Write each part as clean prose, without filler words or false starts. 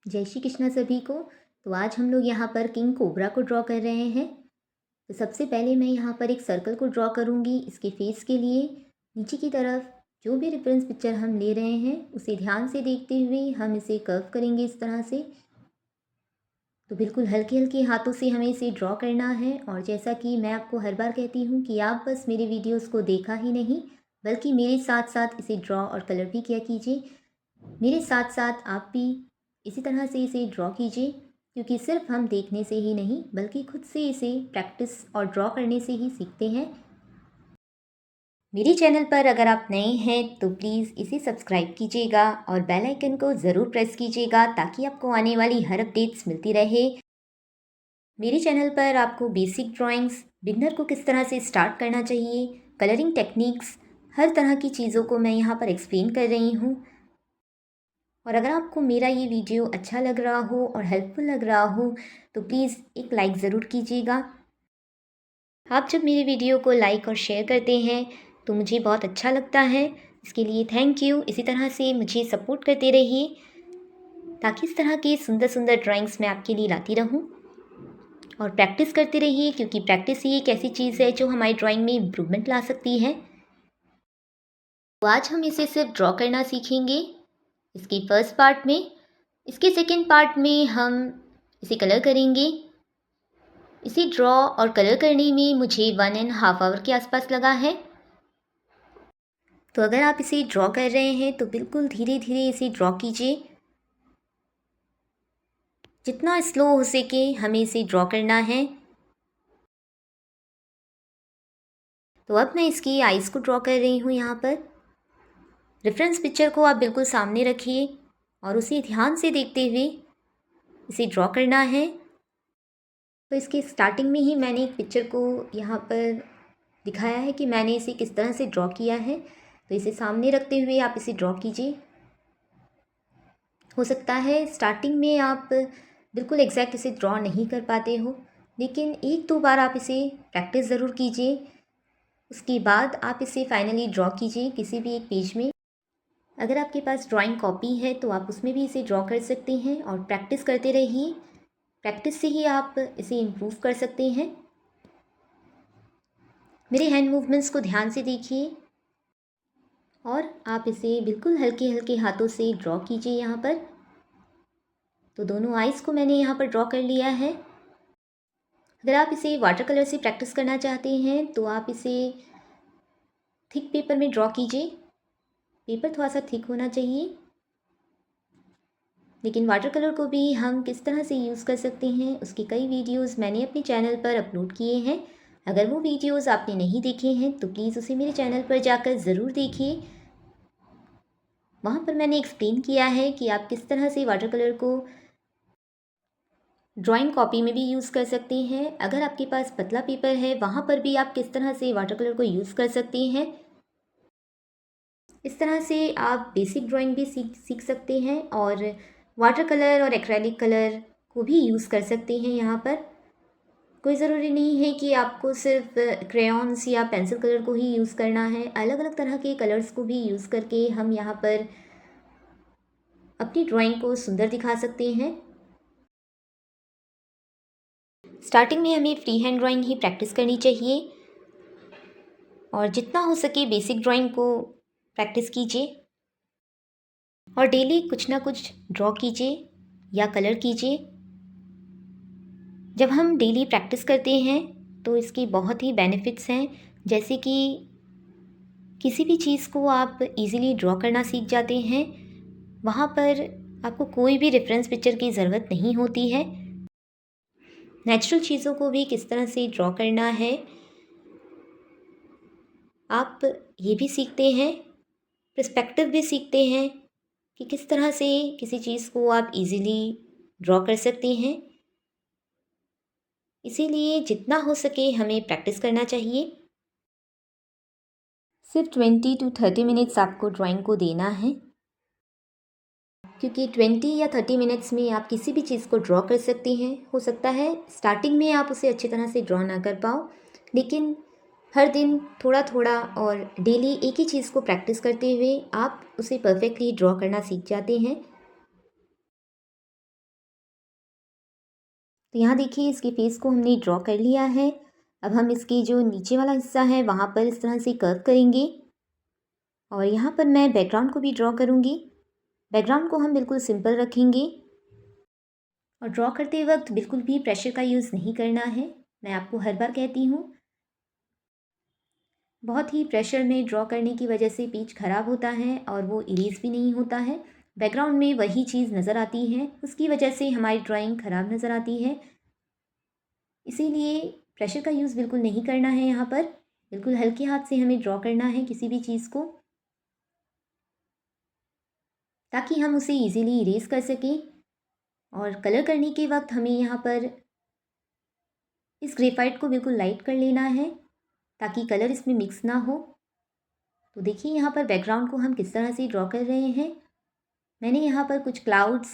जय श्री कृष्णा सभी को। तो आज हम लोग यहाँ पर किंग कोबरा को ड्रॉ कर रहे हैं। तो सबसे पहले मैं यहाँ पर एक सर्कल को ड्रॉ करूँगी। इसके फेस के लिए नीचे की तरफ जो भी रेफरेंस पिक्चर हम ले रहे हैं उसे ध्यान से देखते हुए हम इसे कर्व करेंगे इस तरह से। तो बिल्कुल हल्के हल्के हाथों से हमें इसे ड्रॉ करना है। और जैसा कि मैं आपको हर बार कहती हूँ कि आप बस मेरे वीडियोज़ को देखा ही नहीं बल्कि मेरे साथ साथ इसे ड्रॉ और कलर भी किया कीजिए। मेरे साथ साथ आप भी इसी तरह से इसे ड्रॉ कीजिए, क्योंकि सिर्फ हम देखने से ही नहीं बल्कि खुद से इसे प्रैक्टिस और ड्रॉ करने से ही सीखते हैं। मेरे चैनल पर अगर आप नए हैं तो प्लीज़ इसे सब्सक्राइब कीजिएगा और बेल आइकन को ज़रूर प्रेस कीजिएगा ताकि आपको आने वाली हर अपडेट्स मिलती रहे। मेरे चैनल पर आपको बेसिक ड्राइंग्स, बिगनर को किस तरह से स्टार्ट करना चाहिए, कलरिंग टेक्निक्स, हर तरह की चीज़ों को मैं यहाँ पर एक्सप्लेन कर रही हूँ। और अगर आपको मेरा ये वीडियो अच्छा लग रहा हो और हेल्पफुल लग रहा हो तो प्लीज़ एक लाइक ज़रूर कीजिएगा। आप जब मेरे वीडियो को लाइक और शेयर करते हैं तो मुझे बहुत अच्छा लगता है। इसके लिए थैंक यू। इसी तरह से मुझे सपोर्ट करते रहिए ताकि इस तरह के सुंदर सुंदर ड्राइंग्स मैं आपके लिए लाती रहूं। और प्रैक्टिस करते रहिए, क्योंकि प्रैक्टिस ही एक ऐसी चीज़ है जो हमारी ड्राइंग में इम्प्रूवमेंट ला सकती है। तो आज हम इसे सिर्फ ड्रॉ करना सीखेंगे इसके फर्स्ट पार्ट में। इसके सेकेंड पार्ट में हम इसे कलर करेंगे। इसे ड्रॉ और कलर करने में मुझे 1.5 आवर के आसपास लगा है। तो अगर आप इसे ड्रॉ कर रहे हैं तो बिल्कुल धीरे धीरे इसे ड्रॉ कीजिए। जितना स्लो हो सके हमें इसे ड्रॉ करना है। तो अब मैं इसकी आइज़ को ड्रॉ कर रही हूँ यहाँ पर। रेफरेंस पिक्चर को आप बिल्कुल सामने रखिए और उसे ध्यान से देखते हुए इसे ड्रॉ करना है। तो इसके स्टार्टिंग में ही मैंने एक पिक्चर को यहाँ पर दिखाया है कि मैंने इसे किस तरह से ड्रॉ किया है। तो इसे सामने रखते हुए आप इसे ड्रॉ कीजिए। हो सकता है स्टार्टिंग में आप बिल्कुल एग्जैक्ट इसे ड्रॉ नहीं कर पाते हो, लेकिन एक दो बार आप इसे प्रैक्टिस ज़रूर कीजिए। उसके बाद आप इसे फाइनली ड्रॉ कीजिए किसी भी एक पेज में। अगर आपके पास ड्राइंग कॉपी है तो आप उसमें भी इसे ड्रॉ कर सकते हैं और प्रैक्टिस करते रहिए। प्रैक्टिस से ही आप इसे इम्प्रूव कर सकते हैं। मेरे हैंड मूवमेंट्स को ध्यान से देखिए और आप इसे बिल्कुल हल्के हल्के हाथों से ड्रॉ कीजिए यहाँ पर। तो दोनों आइज़ को मैंने यहाँ पर ड्रॉ कर लिया है। अगर आप इसे वाटर कलर से प्रैक्टिस करना चाहते हैं तो आप इसे थिक पेपर में ड्रॉ कीजिए। पेपर थोड़ा सा थिक होना चाहिए। लेकिन वाटर कलर को भी हम किस तरह से यूज़ कर सकते हैं उसके कई वीडियोस मैंने अपने चैनल पर अपलोड किए हैं। अगर वो वीडियोस आपने नहीं देखे हैं तो प्लीज़ उसे मेरे चैनल पर जाकर ज़रूर देखिए। वहाँ पर मैंने एक्सप्लेन किया है कि आप किस तरह से वाटर कलर को ड्राइंग कॉपी में भी यूज़ कर सकते हैं। अगर आपके पास पतला पेपर है वहाँ पर भी आप किस तरह से वाटर कलर को यूज़ कर सकते हैं। इस तरह से आप बेसिक ड्राइंग भी सीख सकते हैं और वाटर कलर और एक्रेलिक कलर को भी यूज़ कर सकते हैं। यहाँ पर कोई ज़रूरी नहीं है कि आपको सिर्फ क्रेयॉन्स या पेंसिल कलर को ही यूज़ करना है। अलग अलग तरह के कलर्स को भी यूज़ करके हम यहाँ पर अपनी ड्राइंग को सुंदर दिखा सकते हैं। स्टार्टिंग में हमें फ्री हैंड ड्राइंग ही प्रैक्टिस करनी चाहिए और जितना हो सके बेसिक ड्राइंग को प्रैक्टिस कीजिए और डेली कुछ ना कुछ ड्रॉ कीजिए या कलर कीजिए। जब हम डेली प्रैक्टिस करते हैं तो इसके बहुत ही बेनिफिट्स हैं, जैसे कि किसी भी चीज़ को आप इजीली ड्रॉ करना सीख जाते हैं। वहाँ पर आपको कोई भी रेफरेंस पिक्चर की ज़रूरत नहीं होती है। नेचुरल चीज़ों को भी किस तरह से ड्रॉ करना है आप ये भी सीखते हैं। पर्सपेक्टिव भी सीखते हैं कि किस तरह से किसी चीज़ को आप इजीली ड्रॉ कर सकते हैं। इसीलिए जितना हो सके हमें प्रैक्टिस करना चाहिए। सिर्फ 20 to 30 मिनट्स आपको ड्राइंग को देना है, क्योंकि 20 या 30 मिनट्स में आप किसी भी चीज़ को ड्रॉ कर सकते हैं। हो सकता है स्टार्टिंग में आप उसे अच्छी तरह से ड्रॉ ना कर पाओ, लेकिन हर दिन थोड़ा थोड़ा और डेली एक ही चीज़ को प्रैक्टिस करते हुए आप उसे परफेक्टली ड्रॉ करना सीख जाते हैं। तो यहाँ देखिए इसके फेस को हमने ड्रॉ कर लिया है। अब हम इसके जो नीचे वाला हिस्सा है वहाँ पर इस तरह से कर्व करेंगे और यहाँ पर मैं बैकग्राउंड को भी ड्रॉ करूँगी। बैकग्राउंड को हम बिल्कुल सिंपल रखेंगे और ड्रॉ करते वक्त बिल्कुल भी प्रेशर का यूज़ नहीं करना है। मैं आपको हर बार कहती हूँ, बहुत ही प्रेशर में ड्रॉ करने की वजह से पेज ख़राब होता है और वो इरेज़ भी नहीं होता है। बैकग्राउंड में वही चीज़ नज़र आती है, उसकी वजह से हमारी ड्राइंग ख़राब नज़र आती है। इसीलिए प्रेशर का यूज़ बिल्कुल नहीं करना है यहाँ पर, बिल्कुल हल्के हाथ से हमें ड्रॉ करना है किसी भी चीज़ को, ताकि हम उसे ईज़िली इरेज़ कर सकें। और कलर करने के वक्त हमें यहाँ पर इस ग्रेफाइट को बिल्कुल लाइट कर लेना है ताकि कलर इसमें मिक्स ना हो। तो देखिए यहाँ पर बैकग्राउंड को हम किस तरह से ड्रॉ कर रहे हैं। मैंने यहाँ पर कुछ क्लाउड्स,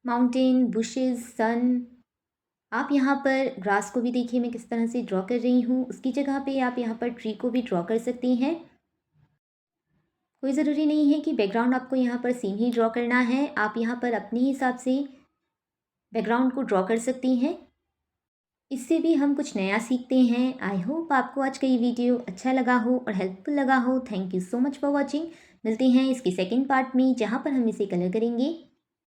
माउंटेन, बुशेस, सन, आप यहाँ पर ग्रास को भी देखिए मैं किस तरह से ड्रॉ कर रही हूँ। उसकी जगह पे आप यहाँ पर ट्री को भी ड्रॉ कर सकती हैं। कोई ज़रूरी नहीं है कि बैकग्राउंड आपको यहाँ पर सेम ही ड्रॉ करना है, आप यहाँ पर अपने हिसाब से बैकग्राउंड को ड्रॉ कर सकती हैं। इससे भी हम कुछ नया सीखते हैं। आई होप आपको आज का ये वीडियो अच्छा लगा हो और हेल्पफुल लगा हो। Thank you so much for watching. मिलते हैं इसके सेकेंड पार्ट में जहाँ पर हम इसे कलर करेंगे।